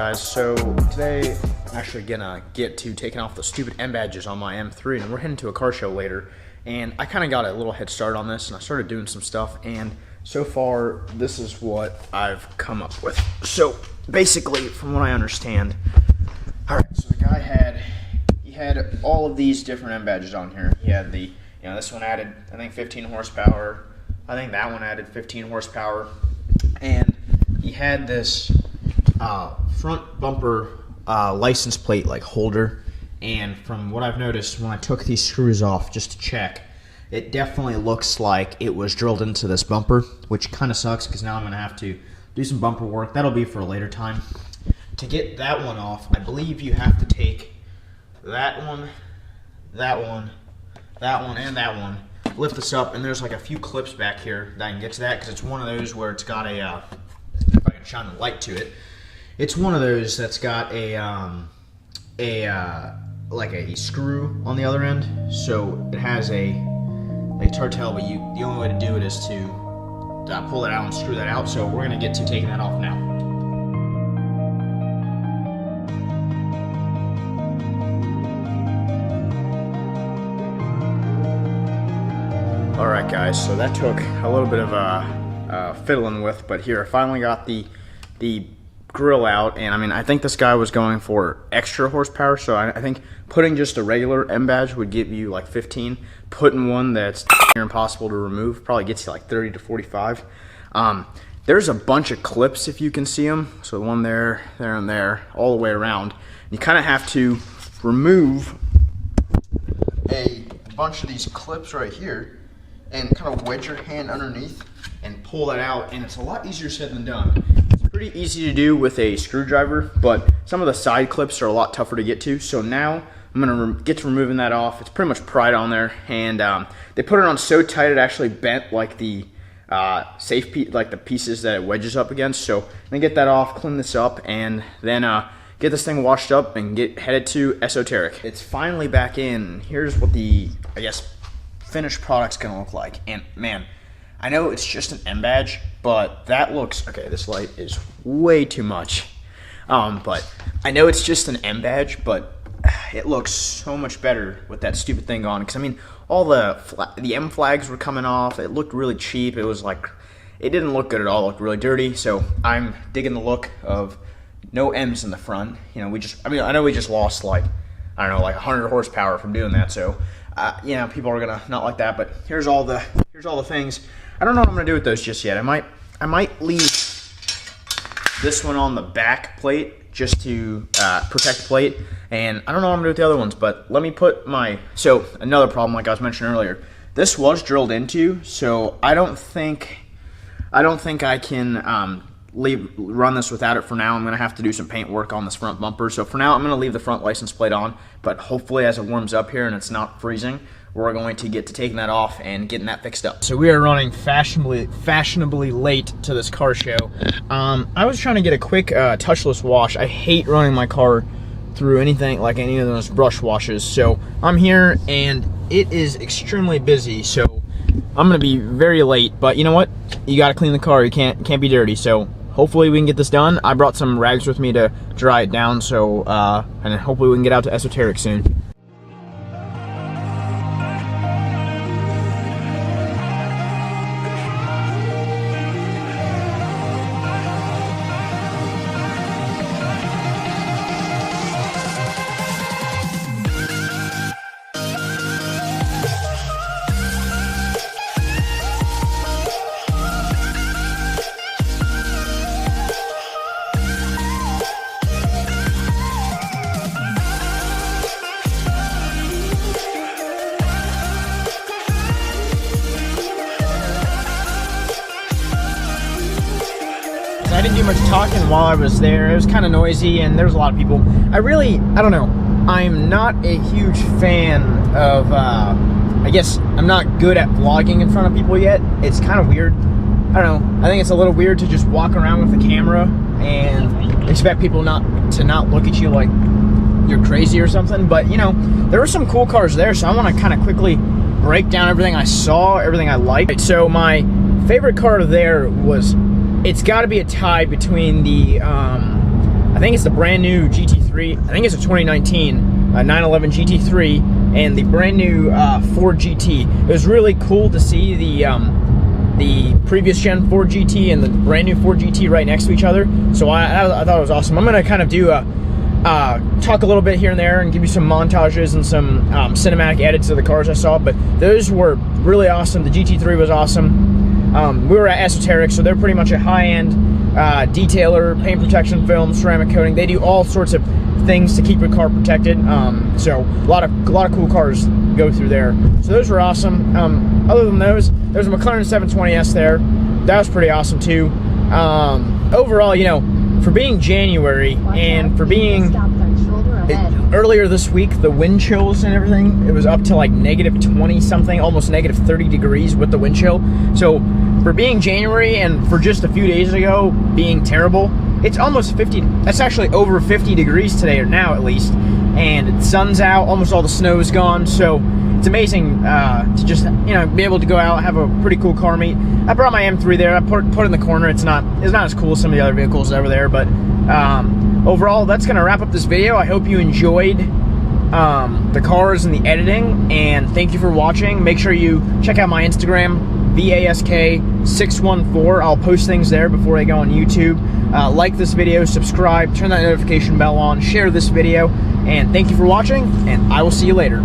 guys, so today I'm actually gonna get to taking off the stupid M badges on my M3, and we're heading to a car show later. And I kind of got a little head start on this, and I started doing some stuff, and so far this is what I've come up with. So basically, from what I understand, all right, so the guy had all of these different M badges on here. He had the, this one added, I think, 15 horsepower. I think that one added 15 horsepower, and he had this front bumper license plate like holder. And from what I've noticed, when I took these screws off just to check, it definitely looks like it was drilled into this bumper, which kind of sucks because now I'm going to have to do some bumper work. That'll be for a later time. To get that one off, I believe you have to take that one, and that one, lift this up, and there's like a few clips back here that I can get to that because it's one of those where it's got a, if I can shine the light to it, it's one of those that's got like a screw on the other end, so it has it's hard to tell, but the only way to do it is to pull that out and screw that out. So we're gonna get to taking that off now. All right, guys. So that took a little bit of fiddling with, but here I finally got the grill out, and I mean, I think this guy was going for extra horsepower, so I think putting just a regular M badge would give you like 15. Putting one that's near impossible to remove probably gets you like 30 to 45. There's a bunch of clips if you can see them, so one there, there, and there, all the way around. You kind of have to remove a bunch of these clips right here and kind of wedge your hand underneath and pull that out, and it's a lot easier said than done. Pretty easy to do with a screwdriver, but some of the side clips are a lot tougher to get to. So now I'm gonna get to removing that off. It's pretty much pried on there, and they put it on so tight it actually bent like the like the pieces that it wedges up against. So I'm gonna get that off, clean this up, and then get this thing washed up and get headed to Esoteric. It's finally back in. Here's what the, I guess, finished product's gonna look like. And man, I know it's just an M badge, but that looks, okay, this light is way too much. But I know it's just an M badge, but it looks so much better with that stupid thing on. Because I mean, all the M flags were coming off. It looked really cheap. It was like, it didn't look good at all. It looked really dirty. So I'm digging the look of no M's in the front. I know we just lost like, I don't know, like 100 horsepower from doing that. So, people are gonna not like that. But here's all the things. I don't know what I'm gonna do with those just yet. I might leave this one on the back plate just to protect the plate, and I don't know what I'm gonna do with the other ones. But let me put so another problem, like I was mentioning earlier, this was drilled into, so I don't think I can run this without it for now. I'm gonna have to do some paint work on this front bumper. So for now, I'm gonna leave the front license plate on, but hopefully as it warms up here and it's not freezing, we're going to get to taking that off and getting that fixed up. So we are running fashionably late to this car show. I was trying to get a quick touchless wash. I hate running my car through anything like any of those brush washes. So I'm here and it is extremely busy. So I'm gonna be very late, but you know what? You gotta clean the car, you can't be dirty. So hopefully we can get this done. I brought some rags with me to dry it down, so and hopefully we can get out to Esoteric soon. I didn't do much talking while I was there. It was kind of noisy and there was a lot of people. I don't know. I'm not a huge fan of, I guess I'm not good at vlogging in front of people yet. It's kind of weird. I don't know. I think it's a little weird to just walk around with a camera and expect people not look at you like you're crazy or something. But, there were some cool cars there, so I want to kind of quickly break down everything I saw, everything I liked. So my favorite car there was, it's got to be a tie between the, I think it's the brand new GT3. I think it's a 2019 911 GT3 and the brand new Ford GT. It was really cool to see the previous gen Ford GT and the brand new Ford GT right next to each other. So I thought it was awesome. I'm gonna kind of do talk a little bit here and there and give you some montages and some cinematic edits of the cars I saw, but those were really awesome. The GT3 was awesome. We were at Esoteric, so they're pretty much a high-end detailer, paint protection film, ceramic coating. They do all sorts of things to keep your car protected. So a lot of cool cars go through there. So those were awesome. Other than those, there's a McLaren 720S there. That was pretty awesome too. Overall, you know, for being January and for being earlier this week, the wind chills and everything, it was up to like negative 20 something, almost negative 30 degrees with the wind chill. So for being January and for just a few days ago being terrible, it's almost 50. That's actually over 50 degrees today, or now at least, and the sun's out, almost all the snow is gone. So it's amazing to just, you know, be able to go out, have a pretty cool car meet. I brought my M3 there. I put it in the corner. It's not as cool as some of the other vehicles over there, but overall, that's gonna wrap up this video. I hope you enjoyed the cars and the editing, and thank you for watching. Make sure you check out my Instagram, VASK614. I'll post things there before they go on YouTube. Like this video, subscribe, turn that notification bell on, share this video, and thank you for watching, and I will see you later.